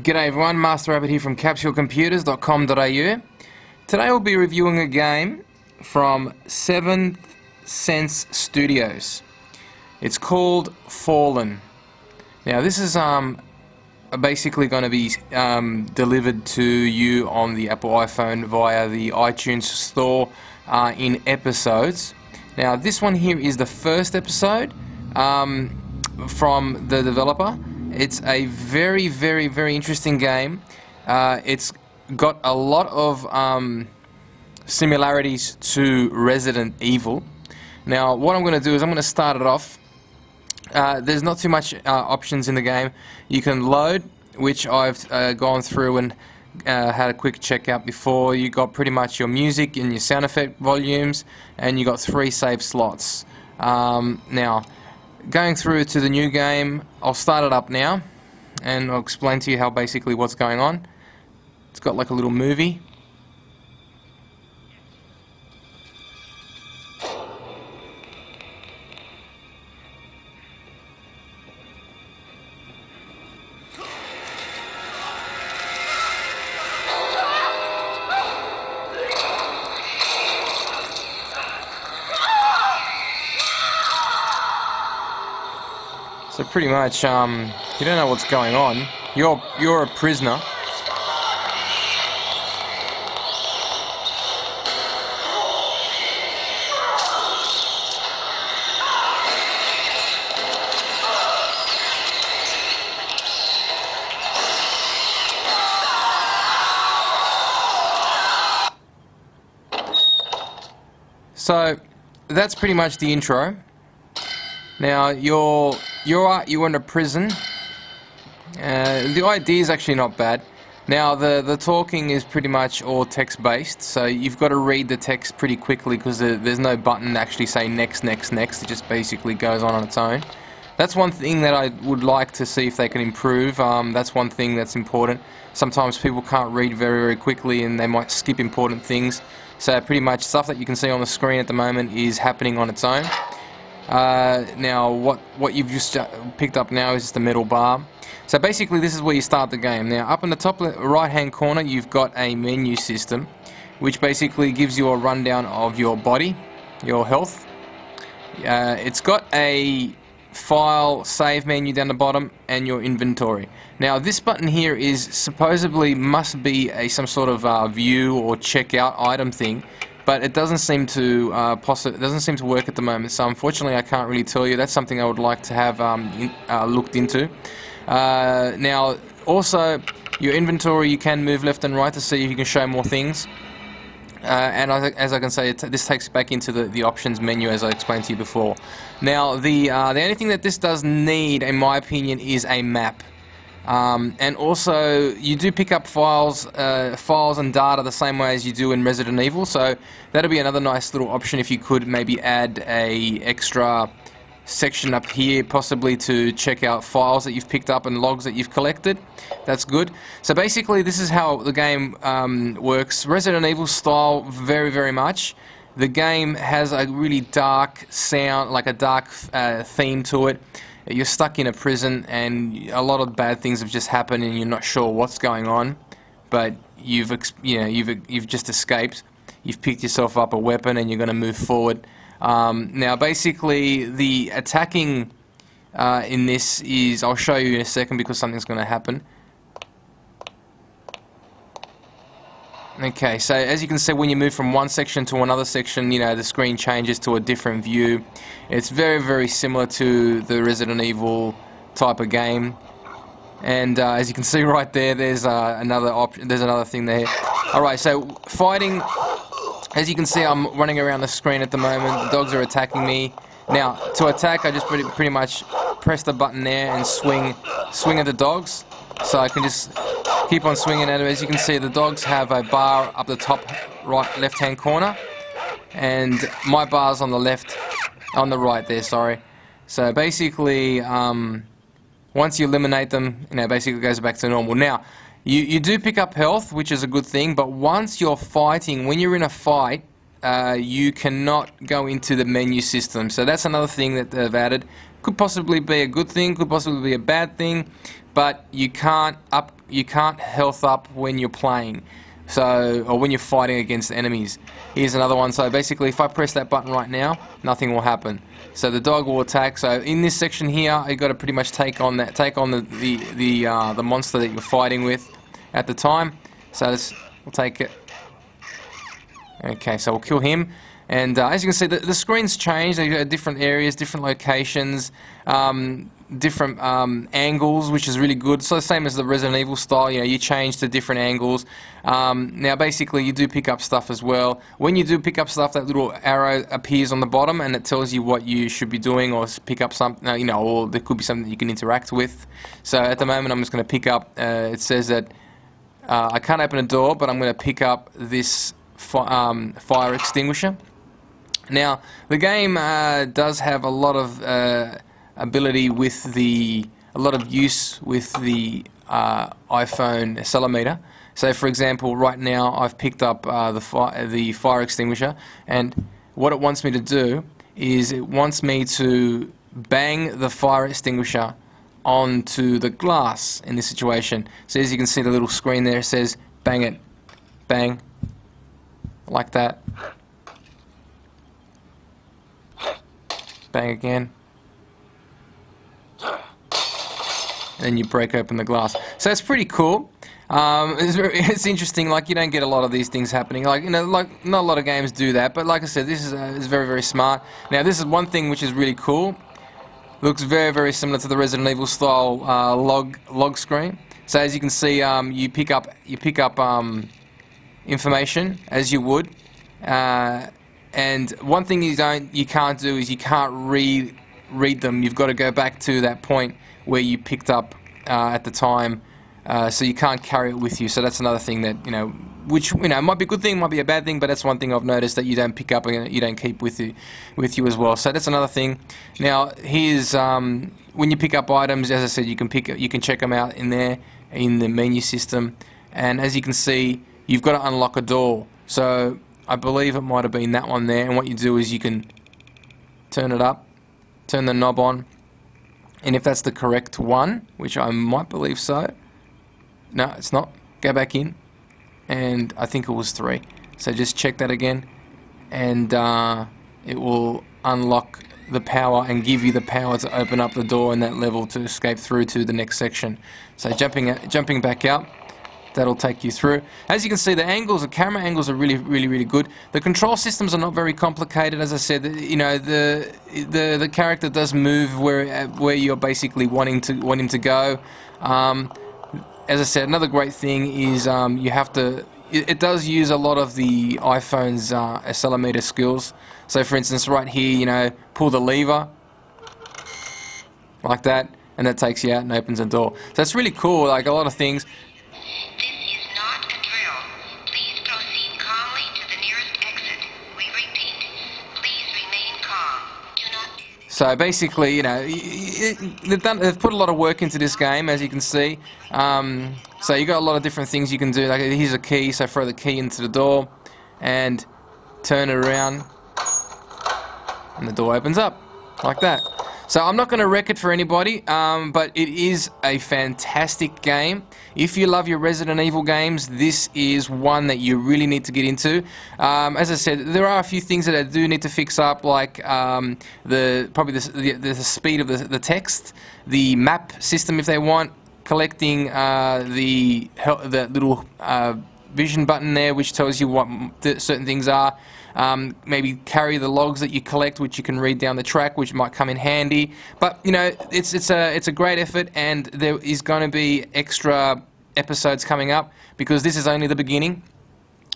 G'day everyone, Master Rabbit here from capsulecomputers.com.au. Today we'll be reviewing a game from Seventh Sense Studios. It's called Fallen. Now this is basically going to be delivered to you on the Apple iPhone via the iTunes store in episodes. Now this one here is the first episode from the developer. It's a very interesting game. It's got a lot of similarities to Resident Evil. Now what I'm going to do is I'm going to start it off. There's not too much options in the game. You can load, which I've gone through and had a quick check out before. You got pretty much your music and your sound effect volumes, and you got 3 save slots. Now going through to the new game, I'll start it up now and I'll explain to you how basically what's going on. It's got like a little movie. So pretty much, you don't know what's going on. You're a prisoner. So that's pretty much the intro. Now you're in a prison. The idea is actually not bad. Now the talking is pretty much all text based, so you've got to read the text pretty quickly because there's no button to actually say next. It just basically goes on its own. That's one thing that I would like to see if they can improve. That's one thing that's important. Sometimes people can't read very quickly and they might skip important things. So pretty much stuff that you can see on the screen at the moment is happening on its own. Now what you've just picked up now is just a metal bar. So basically this is where you start the game. Now up in the top right hand corner you've got a menu system which basically gives you a rundown of your body, your health. It's got a file save menu down the bottom and your inventory. Now this button here is supposedly must be some sort of view or checkout item thing, but it doesn't seem to work at the moment. So unfortunately, I can't really tell you. That's something I would like to have looked into. Now, also your inventory, you can move left and right to see if you can show more things. And as I can say, this takes back into the options menu, as I explained to you before. Now, the only thing that this does need, in my opinion, is a map. And also you do pick up files and data the same way as you do in Resident Evil, so that'll be another nice little option if you could maybe add a extra section up here, possibly to check out files that you've picked up and logs that you've collected. That's good. So basically this is how the game works. Resident Evil style very much. The game has a really dark sound, like a dark theme to it. You're stuck in a prison and a lot of bad things have just happened and you're not sure what's going on, but you've just escaped. You've picked yourself up a weapon and you're going to move forward. Now basically the attacking in this is, I'll show you in a second because something's going to happen. Okay, so as you can see, when you move from one section to another section, the screen changes to a different view. It's very similar to the Resident Evil type of game. And as you can see right there, there's another thing there. Alright, so fighting, as you can see, I'm running around the screen at the moment. The dogs are attacking me. Now, to attack, I just pretty much press the button there and swing at the dogs. So I can just keep on swinging at it. As you can see, the dogs have a bar up the top left hand corner, and my bar's on the right there, sorry. So basically once you eliminate them, basically it goes back to normal. Now you do pick up health, which is a good thing, but once you're fighting, when you're in a fight, you cannot go into the menu system. So that's another thing that they've added. Could possibly be a good thing, could possibly be a bad thing, but you can't you can't health up when you're playing, or when you're fighting against enemies. Here's another one. So basically, if I press that button right now, nothing will happen. So the dog will attack. So in this section here, you've got to pretty much take on the monster that you're fighting with at the time. So we'll take it. Okay, so we'll kill him. And as you can see, the screen's changed. They've got different areas, different locations, different angles, which is really good. So the same as the Resident Evil style, you change to different angles. Now basically you do pick up stuff as well. When you do pick up stuff, that little arrow appears on the bottom and it tells you what you should be doing, or pick up something, or there could be something that you can interact with. So at the moment I'm just going to pick up, it says that I can't open a door, but I'm going to pick up this fire extinguisher. Now the game does have a lot of ability with a lot of use with the iPhone accelerometer. So for example, right now I've picked up the fire extinguisher, and what it wants me to do is it wants me to bang the fire extinguisher onto the glass in this situation. So as you can see, the little screen there says bang it, bang, like that. Bang again. And then you break open the glass. So it's pretty cool. It's interesting. Like, you don't get a lot of these things happening. Like, like not a lot of games do that. But like I said, this is very, very smart. Now, this is one thing which is really cool. Looks very, very similar to the Resident Evil style log screen. So as you can see, you pick up information as you would. And one thing you can't do is you can't read them. You've got to go back to that point where you picked up at the time, so you can't carry it with you. So that's another thing that which might be a good thing, might be a bad thing, but that's one thing I've noticed that you don't pick up and you don't keep with you as well. So that's another thing. Now here's when you pick up items, as I said, you can check them out in there in the menu system, and as you can see, you've got to unlock a door. So I believe it might have been that one there, and what you do is you can turn it up, turn the knob on, and if that's the correct one, which I might believe so, no it's not, go back in, and I think it was 3, so just check that again, and it will unlock the power and give you the power to open up the door in that level to escape through to the next section. So jumping back out, that'll take you through. As you can see, the camera angles are really, really, really good. The control systems are not very complicated. As I said, the character does move where you're basically wanting to go. As I said, another great thing is you have to. It does use a lot of the iPhone's accelerometer skills. So, for instance, right here, pull the lever like that, and that takes you out and opens a door. So it's really cool. Like a lot of things. So basically, they've put a lot of work into this game, as you can see. So you got a lot of different things you can do. Like here's a key, so throw the key into the door and turn it around, and the door opens up like that. So I'm not going to wreck it for anybody, but it is a fantastic game. If you love your Resident Evil games, this is one that you really need to get into. As I said, there are a few things that I do need to fix up, like probably the speed of the text, the map system if they want, collecting the little vision button there, which tells you what certain things are. Maybe carry the logs that you collect, which you can read down the track, which might come in handy. But it's a great effort, and there is going to be extra episodes coming up because this is only the beginning.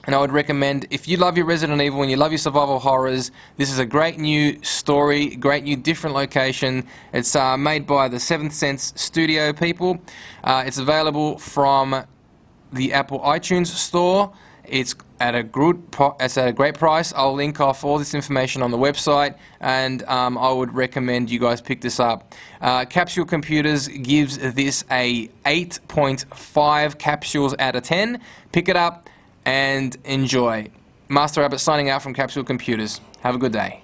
And I would recommend, if you love your Resident Evil and you love your survival horrors, this is a great new story, great new different location. It's made by the Seventh Sense Studio people. It's available from the Apple iTunes store. It's at a great price. I'll link off all this information on the website, and I would recommend you guys pick this up. Capsule Computers gives this a 8.5 capsules out of 10. Pick it up and enjoy. Master Rabbit signing out from Capsule Computers. Have a good day.